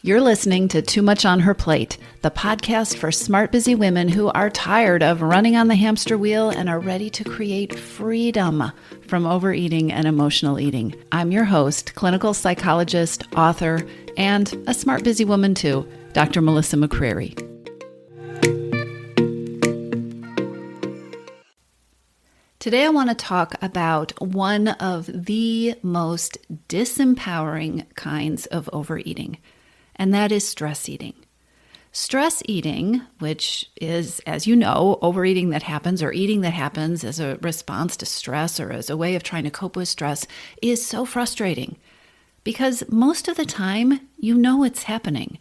You're listening to Too Much on Her Plate, the podcast for smart, busy women who are tired of running on the hamster wheel and are ready to create freedom from overeating and emotional eating. I'm your host, clinical psychologist, author, and a smart, busy woman too, Dr. Melissa McCreary. Today I want to talk about one of the most disempowering kinds of overeating, and that is stress eating. Stress eating, which is, as you know, overeating that happens or eating that happens as a response to stress or as a way of trying to cope with stress, is so frustrating because most of the time you know it's happening.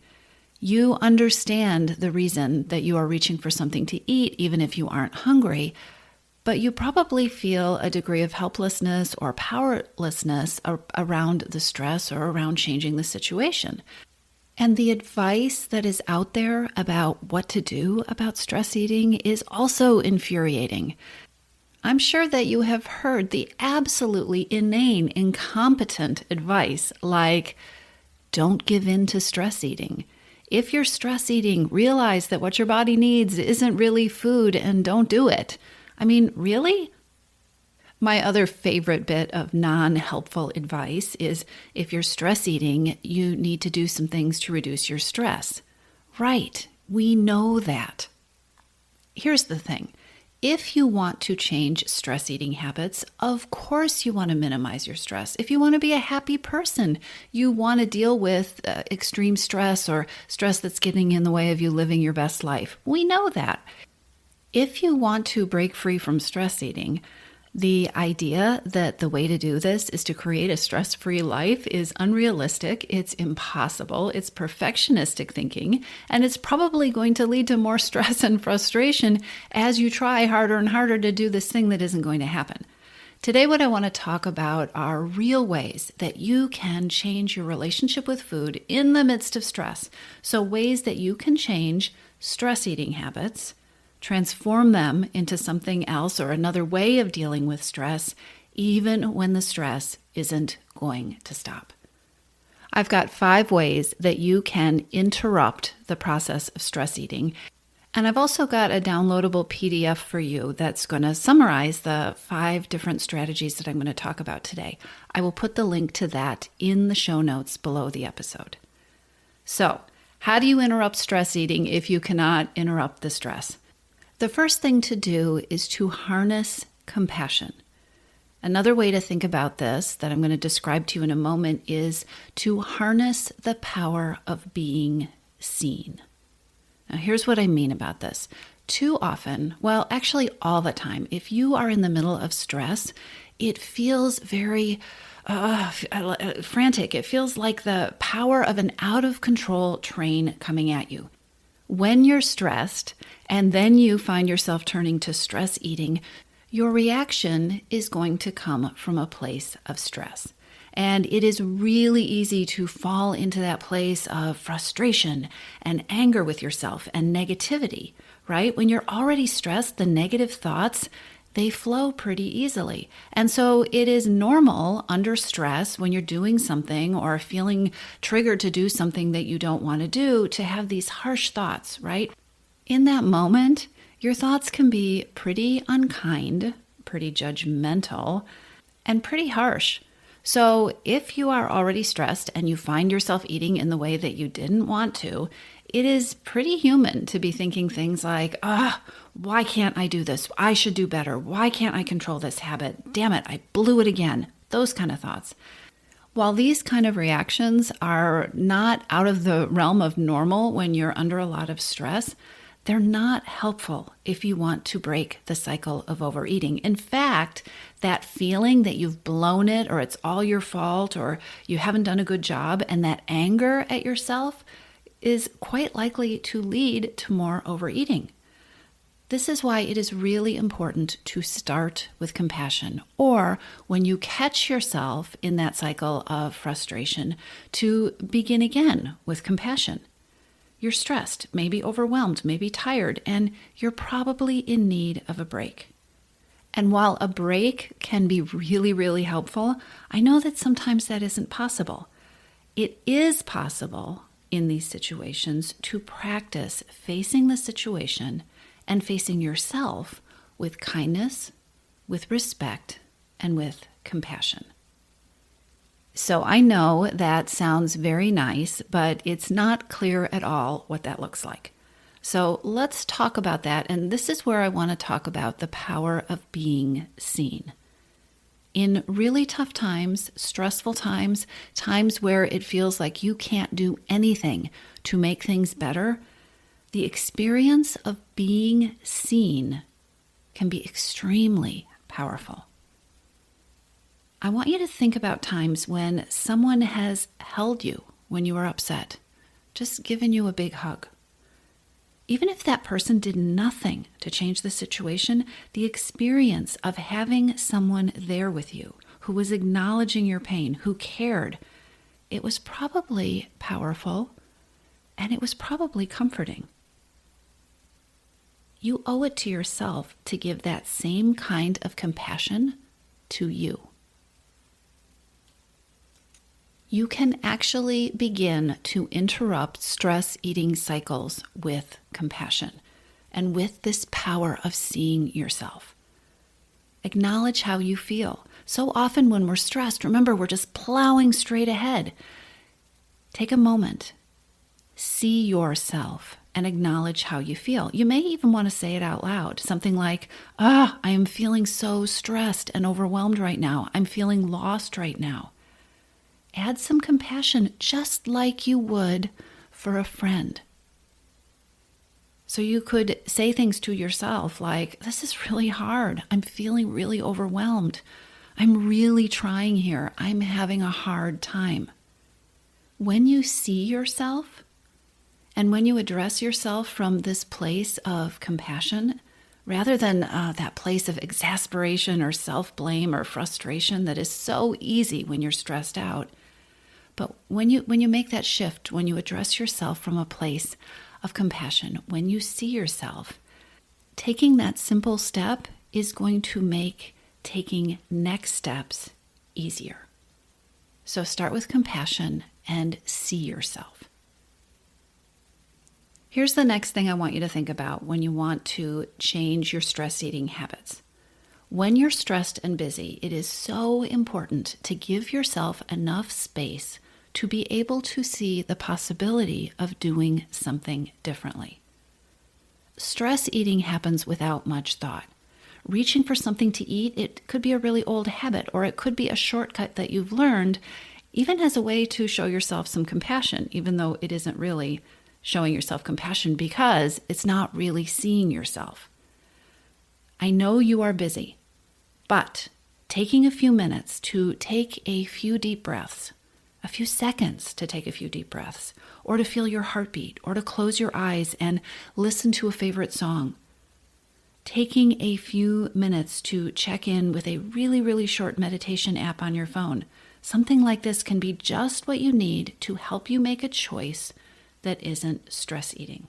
You understand the reason that you are reaching for something to eat, even if you aren't hungry, but you probably feel a degree of helplessness or powerlessness around the stress or around changing the situation. And the advice that is out there about what to do about stress eating is also infuriating. I'm sure that you have heard the absolutely inane, incompetent advice like, don't give in to stress eating. If you're stress eating, realize that what your body needs isn't really food and don't do it. I mean, really? My other favorite bit of non-helpful advice is if you're stress eating, you need to do some things to reduce your stress. Right, we know that. Here's the thing. If you want to change stress eating habits, of course you want to minimize your stress. If you want to be a happy person, you want to deal with extreme stress or stress that's getting in the way of you living your best life. We know that. If you want to break free from stress eating, the idea that the way to do this is to create a stress-free life is unrealistic, it's impossible, it's perfectionistic thinking, and it's probably going to lead to more stress and frustration as you try harder and harder to do this thing that isn't going to happen. Today, what I want to talk about are real ways that you can change your relationship with food in the midst of stress. So ways that you can change stress eating habits, transform them into something else or another way of dealing with stress, even when the stress isn't going to stop. I've got 5 ways that you can interrupt the process of stress eating. And I've also got a downloadable PDF for you that's going to summarize the 5 different strategies that I'm going to talk about today. I will put the link to that in the show notes below the episode. So, how do you interrupt stress eating if you cannot interrupt the stress? The first thing to do is to harness compassion. Another way to think about this that I'm going to describe to you in a moment is to harness the power of being seen. Now, here's what I mean about this. Too often, well, actually all the time, if you are in the middle of stress, it feels very frantic. It feels like the power of an out-of-control train coming at you. When you're stressed and then you find yourself turning to stress eating, your reaction is going to come from a place of stress. And it is really easy to fall into that place of frustration and anger with yourself and negativity, right? When you're already stressed, the negative thoughts, they flow pretty easily. And so it is normal under stress when you're doing something or feeling triggered to do something that you don't want to do to have these harsh thoughts, right? In that moment, your thoughts can be pretty unkind, pretty judgmental, and pretty harsh. So if you are already stressed and you find yourself eating in the way that you didn't want to, it is pretty human to be thinking things like, why can't I do this? I should do better. Why can't I control this habit? Damn it, I blew it again. Those kind of thoughts. While these kind of reactions are not out of the realm of normal when you're under a lot of stress, they're not helpful if you want to break the cycle of overeating. In fact, that feeling that you've blown it or it's all your fault or you haven't done a good job and that anger at yourself is quite likely to lead to more overeating. This is why it is really important to start with compassion, or when you catch yourself in that cycle of frustration, to begin again with compassion. You're stressed, maybe overwhelmed, maybe tired, and you're probably in need of a break. And while a break can be really, really helpful, I know that sometimes that isn't possible. It is possible in these situations to practice facing the situation and facing yourself with kindness, with respect, and with compassion. So I know that sounds very nice, but it's not clear at all what that looks like. So let's talk about that. And this is where I want to talk about the power of being seen. In really tough times, stressful times, times where it feels like you can't do anything to make things better, the experience of being seen can be extremely powerful. I want you to think about times when someone has held you when you were upset, just given you a big hug. Even if that person did nothing to change the situation, the experience of having someone there with you who was acknowledging your pain, who cared, it was probably powerful and it was probably comforting. You owe it to yourself to give that same kind of compassion to you. You can actually begin to interrupt stress eating cycles with compassion and with this power of seeing yourself. Acknowledge how you feel. So often when we're stressed, remember, we're just plowing straight ahead. Take a moment, see yourself, and acknowledge how you feel. You may even want to say it out loud. Something like, I am feeling so stressed and overwhelmed right now. I'm feeling lost right now. Add some compassion, just like you would for a friend. So you could say things to yourself like, this is really hard. I'm feeling really overwhelmed. I'm really trying here. I'm having a hard time. When you see yourself and when you address yourself from this place of compassion, rather than that place of exasperation or self-blame or frustration that is so easy when you're stressed out, but when you make that shift, when you address yourself from a place of compassion, when you see yourself, taking that simple step is going to make taking next steps easier. So start with compassion and see yourself. Here's the next thing I want you to think about when you want to change your stress eating habits. When you're stressed and busy, it is so important to give yourself enough space to be able to see the possibility of doing something differently. Stress eating happens without much thought. Reaching for something to eat, it could be a really old habit, or it could be a shortcut that you've learned, even as a way to show yourself some compassion, even though it isn't really showing yourself compassion because it's not really seeing yourself. I know you are busy, but taking a few minutes to take a few deep breaths, a few seconds to take a few deep breaths, or to feel your heartbeat, or to close your eyes and listen to a favorite song. Taking a few minutes to check in with a really, really short meditation app on your phone. Something like this can be just what you need to help you make a choice that isn't stress eating.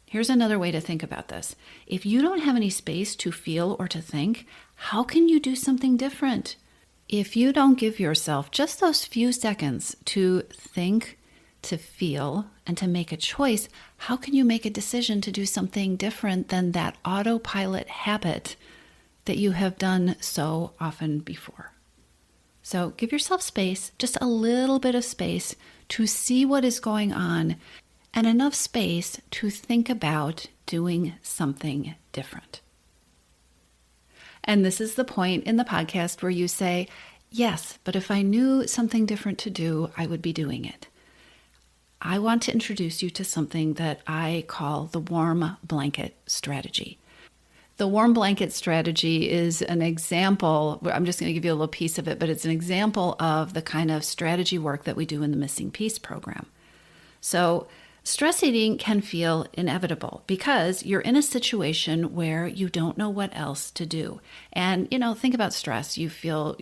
Here's another way to think about this. If you don't have any space to feel or to think, how can you do something different? If you don't give yourself just those few seconds to think, to feel, and to make a choice, how can you make a decision to do something different than that autopilot habit that you have done so often before? So give yourself space, just a little bit of space to see what is going on, and enough space to think about doing something different. And this is the point in the podcast where you say, yes, but if I knew something different to do, I would be doing it. I want to introduce you to something that I call the warm blanket strategy. The warm blanket strategy is an example, I'm just going to give you a little piece of it, but it's an example of the kind of strategy work that we do in the Missing Piece program. So Stress eating can feel inevitable because you're in a situation where you don't know what else to do. And, think about stress. You feel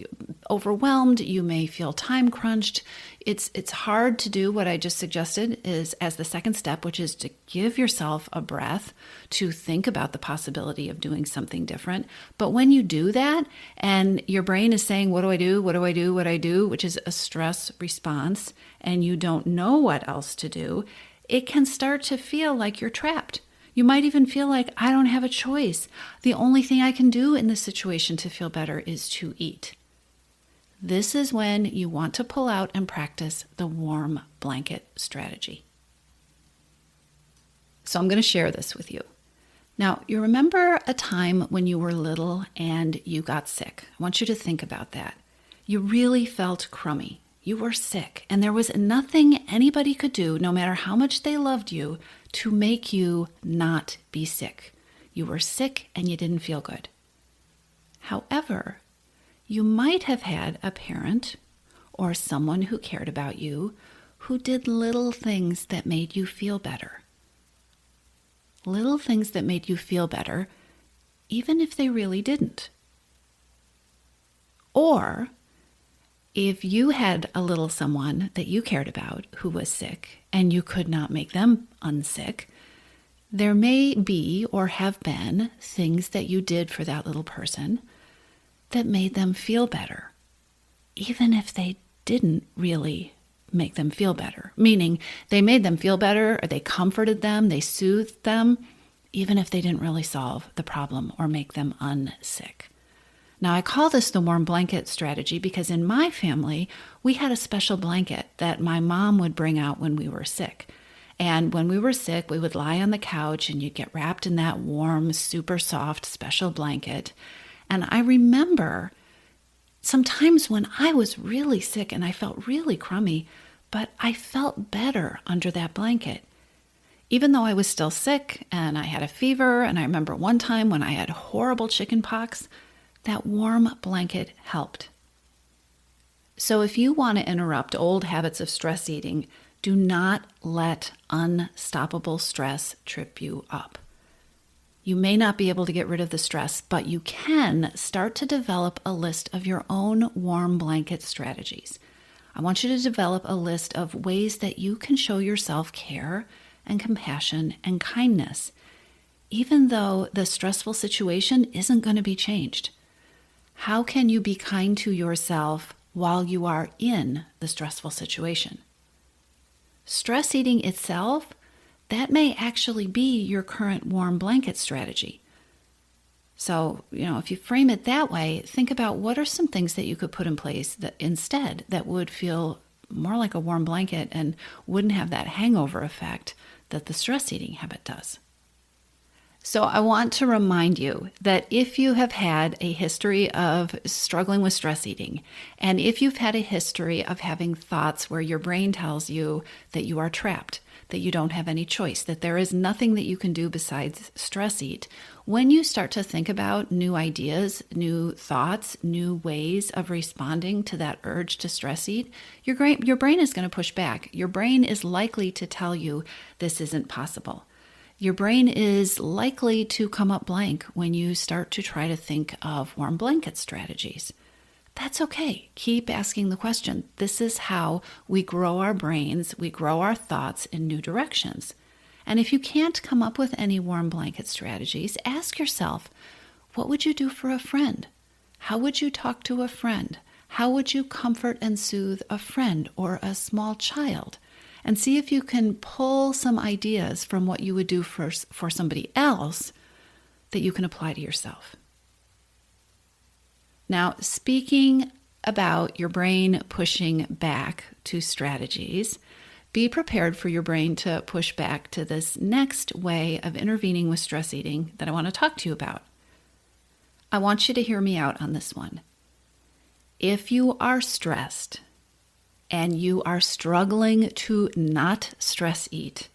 overwhelmed. You may feel time crunched. It's hard to do what I just suggested is as the second step, which is to give yourself a breath to think about the possibility of doing something different. But when you do that and your brain is saying, what do I do? What do I do? What do I do? Which is a stress response, and you don't know what else to do, it can start to feel like you're trapped. You might even feel like, I don't have a choice. The only thing I can do in this situation to feel better is to eat. This is when you want to pull out and practice the warm blanket strategy. So I'm going to share this with you. Now, you remember a time when you were little and you got sick. I want you to think about that. You really felt crummy. You were sick, and there was nothing anybody could do, no matter how much they loved you, to make you not be sick. You were sick and you didn't feel good. However, you might have had a parent or someone who cared about you who did little things that made you feel better. Little things that made you feel better, even if they really didn't. Or if you had a little someone that you cared about who was sick and you could not make them unsick, there may be or have been things that you did for that little person that made them feel better, even if they didn't really make them feel better. Meaning they made them feel better, or they comforted them, they soothed them, even if they didn't really solve the problem or make them unsick. Now, I call this the warm blanket strategy because in my family, we had a special blanket that my mom would bring out when we were sick. And when we were sick, we would lie on the couch and you'd get wrapped in that warm, super soft, special blanket. And I remember sometimes when I was really sick and I felt really crummy, but I felt better under that blanket. Even though I was still sick and I had a fever, and I remember one time when I had horrible chicken pox, that warm blanket helped. So if you want to interrupt old habits of stress eating, do not let unstoppable stress trip you up. You may not be able to get rid of the stress, but you can start to develop a list of your own warm blanket strategies. I want you to develop a list of ways that you can show yourself care and compassion and kindness, even though the stressful situation isn't going to be changed. How can you be kind to yourself while you are in the stressful situation? Stress eating itself, that may actually be your current warm blanket strategy. So, if you frame it that way, think about what are some things that you could put in place that instead that would feel more like a warm blanket and wouldn't have that hangover effect that the stress eating habit does. So I want to remind you that if you have had a history of struggling with stress eating, and if you've had a history of having thoughts where your brain tells you that you are trapped, that you don't have any choice, that there is nothing that you can do besides stress eat, when you start to think about new ideas, new thoughts, new ways of responding to that urge to stress eat, your brain is going to push back. Your brain is likely to tell you this isn't possible. Your brain is likely to come up blank when you start to try to think of warm blanket strategies. That's okay. Keep asking the question. This is how we grow our brains, we grow our thoughts in new directions. And if you can't come up with any warm blanket strategies, ask yourself, what would you do for a friend? How would you talk to a friend? How would you comfort and soothe a friend or a small child? And see if you can pull some ideas from what you would do for somebody else that you can apply to yourself. Now, speaking about your brain pushing back to strategies, be prepared for your brain to push back to this next way of intervening with stress eating that I want to talk to you about. I want you to hear me out on this one. If you are stressed, and you are struggling to not stress eat,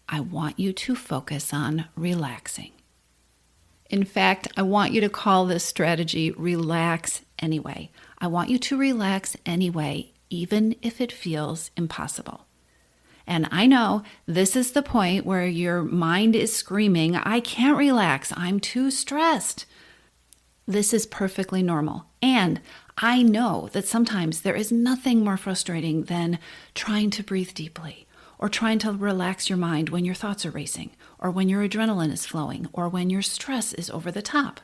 I want you to focus on relaxing. In fact, I want you to call this strategy relax anyway. I want you to relax anyway, even if it feels impossible. And I know this is the point where your mind is screaming, I can't relax, I'm too stressed. This is perfectly normal. And I know that sometimes there is nothing more frustrating than trying to breathe deeply or trying to relax your mind when your thoughts are racing or when your adrenaline is flowing or when your stress is over the top.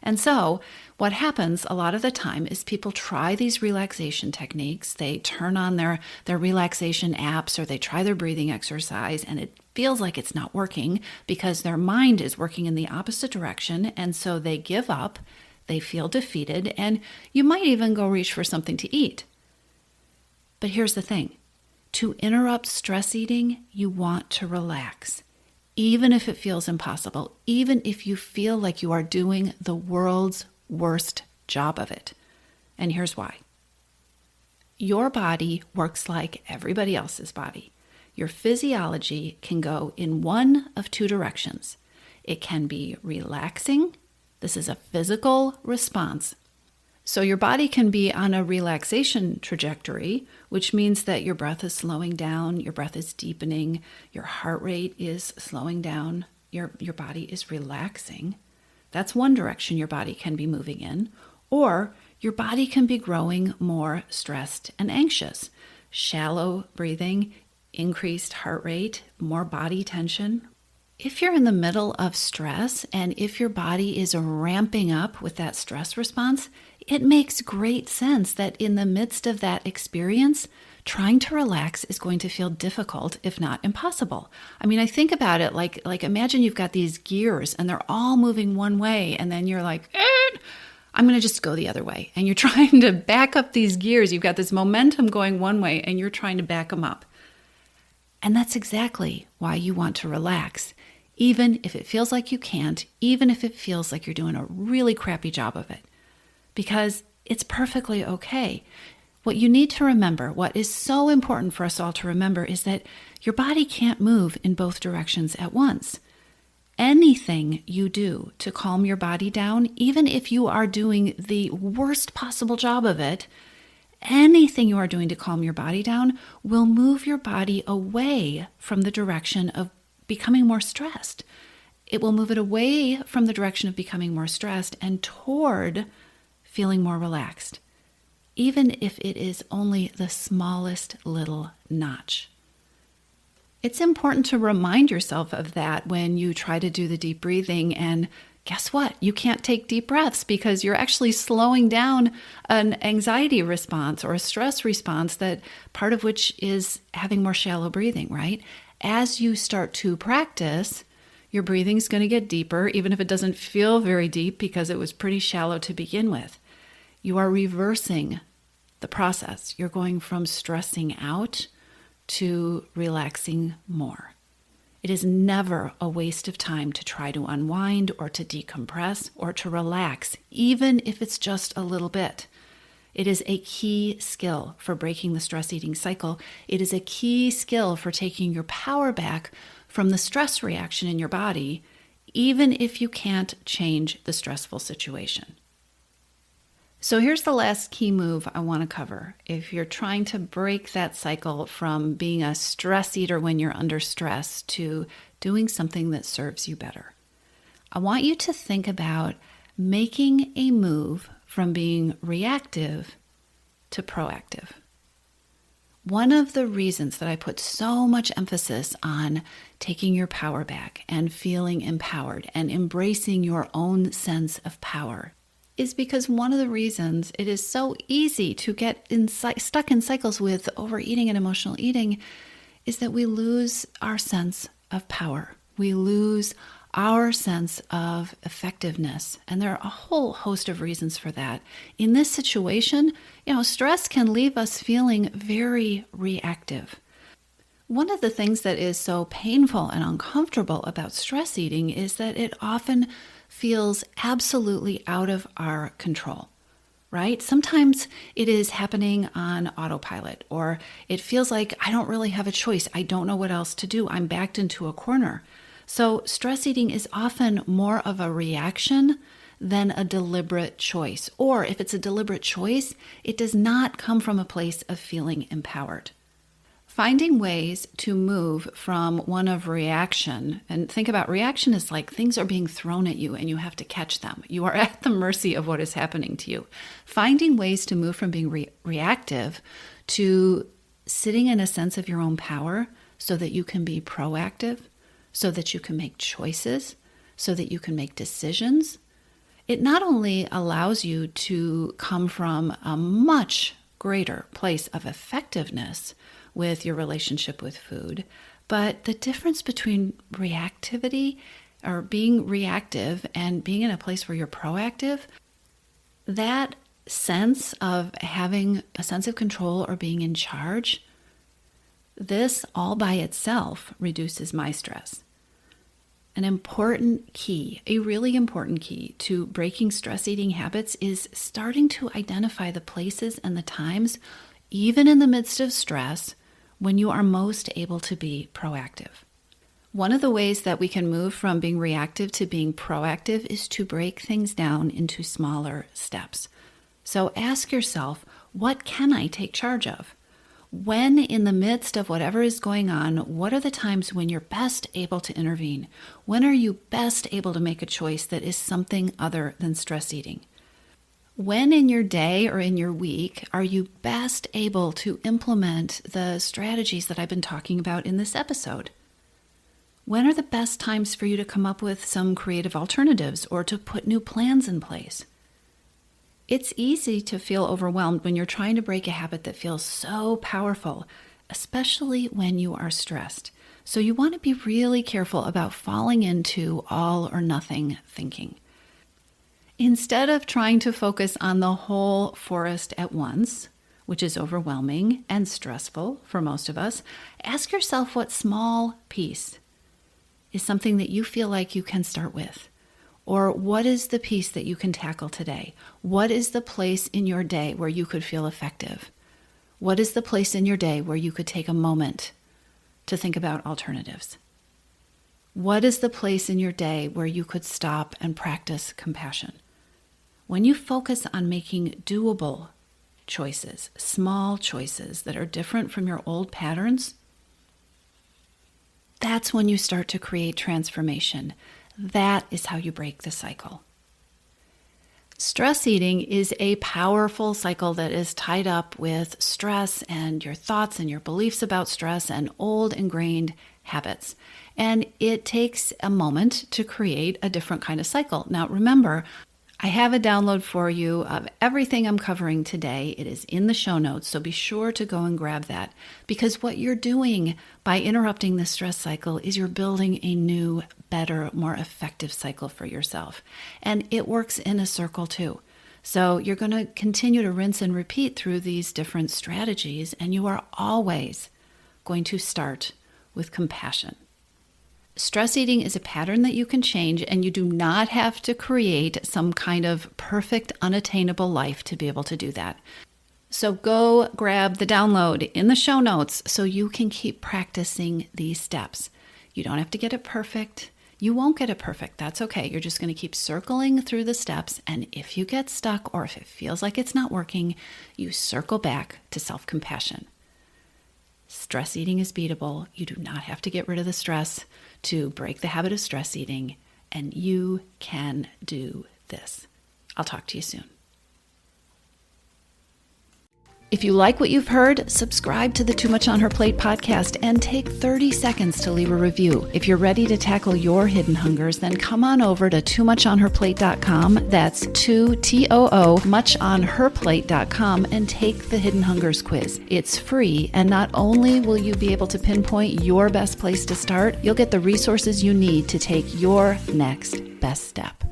And so what happens a lot of the time is people try these relaxation techniques. They turn on their relaxation apps or they try their breathing exercise and it feels like it's not working because their mind is working in the opposite direction. And so they give up, they feel defeated, and you might even go reach for something to eat. But here's the thing. To interrupt stress eating, you want to relax. Even if it feels impossible, even if you feel like you are doing the world's worst job of it. And here's why. Your body works like everybody else's body. Your physiology can go in one of two directions. It can be relaxing. This is a physical response. So your body can be on a relaxation trajectory, which means that your breath is slowing down, your breath is deepening, your heart rate is slowing down, your body is relaxing. That's one direction your body can be moving in. Or your body can be growing more stressed and anxious. Shallow breathing, increased heart rate, more body tension. If you're in the middle of stress and if your body is ramping up with that stress response, it makes great sense that in the midst of that experience, trying to relax is going to feel difficult, if not impossible. I mean, I think about it like imagine you've got these gears and they're all moving one way and then you're like, I'm going to just go the other way. And you're trying to back up these gears. You've got this momentum going one way and you're trying to back them up. And that's exactly why you want to relax. Even if it feels like you can't, even if it feels like you're doing a really crappy job of it. Because it's perfectly okay. What you need to remember, what is so important for us all to remember, is that your body can't move in both directions at once. Anything you do to calm your body down, even if you are doing the worst possible job of it, anything you are doing to calm your body down will move your body away from the direction of becoming more stressed. It will move it away from the direction of becoming more stressed and toward feeling more relaxed, even if it is only the smallest little notch. It's important to remind yourself of that when you try to do the deep breathing, and guess what? You can't take deep breaths because you're actually slowing down an anxiety response or a stress response, that part of which is having more shallow breathing, right? As you start to practice, your breathing is going to get deeper, even if it doesn't feel very deep because it was pretty shallow to begin with. You are reversing the process. You're going from stressing out to relaxing more. It is never a waste of time to try to unwind or to decompress or to relax, even if it's just a little bit. It is a key skill for breaking the stress eating cycle. It is a key skill for taking your power back from the stress reaction in your body, even if you can't change the stressful situation. So here's the last key move I want to cover. If you're trying to break that cycle from being a stress eater when you're under stress to doing something that serves you better, I want you to think about making a move from being reactive to proactive. One of the reasons that I put so much emphasis on taking your power back and feeling empowered and embracing your own sense of power is because one of the reasons it is so easy to get stuck in cycles with overeating and emotional eating is that we lose our sense of power. We lose our sense of effectiveness. And there are a whole host of reasons for that. In this situation, stress can leave us feeling very reactive. One of the things that is so painful and uncomfortable about stress eating is that it often feels absolutely out of our control, right? Sometimes it is happening on autopilot, or it feels like I don't really have a choice. I don't know what else to do. I'm backed into a corner. So stress eating is often more of a reaction than a deliberate choice. Or if it's a deliberate choice, it does not come from a place of feeling empowered. Finding ways to move from one of reaction, and think about reaction is like things are being thrown at you and you have to catch them. You are at the mercy of what is happening to you. Finding ways to move from being reactive to sitting in a sense of your own power so that you can be proactive, so that you can make choices, so that you can make decisions. It not only allows you to come from a much greater place of effectiveness with your relationship with food, but the difference between reactivity or being reactive and being in a place where you're proactive, that sense of having a sense of control or being in charge, this all by itself reduces my stress. An important key, a really important key to breaking stress eating habits is starting to identify the places and the times, even in the midst of stress, when you are most able to be proactive. One of the ways that we can move from being reactive to being proactive is to break things down into smaller steps. So ask yourself, what can I take charge of? When in the midst of whatever is going on, what are the times when you're best able to intervene? When are you best able to make a choice that is something other than stress eating? When in your day or in your week are you best able to implement the strategies that I've been talking about in this episode? When are the best times for you to come up with some creative alternatives or to put new plans in place? It's easy to feel overwhelmed when you're trying to break a habit that feels so powerful, especially when you are stressed. So you want to be really careful about falling into all or nothing thinking. Instead of trying to focus on the whole forest at once, which is overwhelming and stressful for most of us, ask yourself what small piece is something that you feel like you can start with. Or what is the piece that you can tackle today? What is the place in your day where you could feel effective? What is the place in your day where you could take a moment to think about alternatives? What is the place in your day where you could stop and practice compassion? When you focus on making doable choices, small choices that are different from your old patterns, that's when you start to create transformation. That is how you break the cycle. Stress eating is a powerful cycle that is tied up with stress and your thoughts and your beliefs about stress and old ingrained habits. And it takes a moment to create a different kind of cycle. Now, remember, I have a download for you of everything I'm covering today. It is in the show notes, so be sure to go and grab that. Because what you're doing by interrupting the stress cycle is you're building a new, better, more effective cycle for yourself. And it works in a circle too. So you're going to continue to rinse and repeat through these different strategies, and you are always going to start with compassion. Stress eating is a pattern that you can change, and you do not have to create some kind of perfect, unattainable life to be able to do that. So go grab the download in the show notes so you can keep practicing these steps. You don't have to get it perfect. You won't get it perfect. That's okay. You're just going to keep circling through the steps, and if you get stuck or if it feels like it's not working, you circle back to self-compassion. Stress eating is beatable. You do not have to get rid of the stress to break the habit of stress eating, and you can do this. I'll talk to you soon. If you like what you've heard, subscribe to the Too Much on Her Plate podcast and take 30 seconds to leave a review. If you're ready to tackle your hidden hungers, then come on over to toomuchonherplate.com. That's 2TOO muchonherplate.com and take the Hidden Hungers quiz. It's free, and not only will you be able to pinpoint your best place to start, you'll get the resources you need to take your next best step.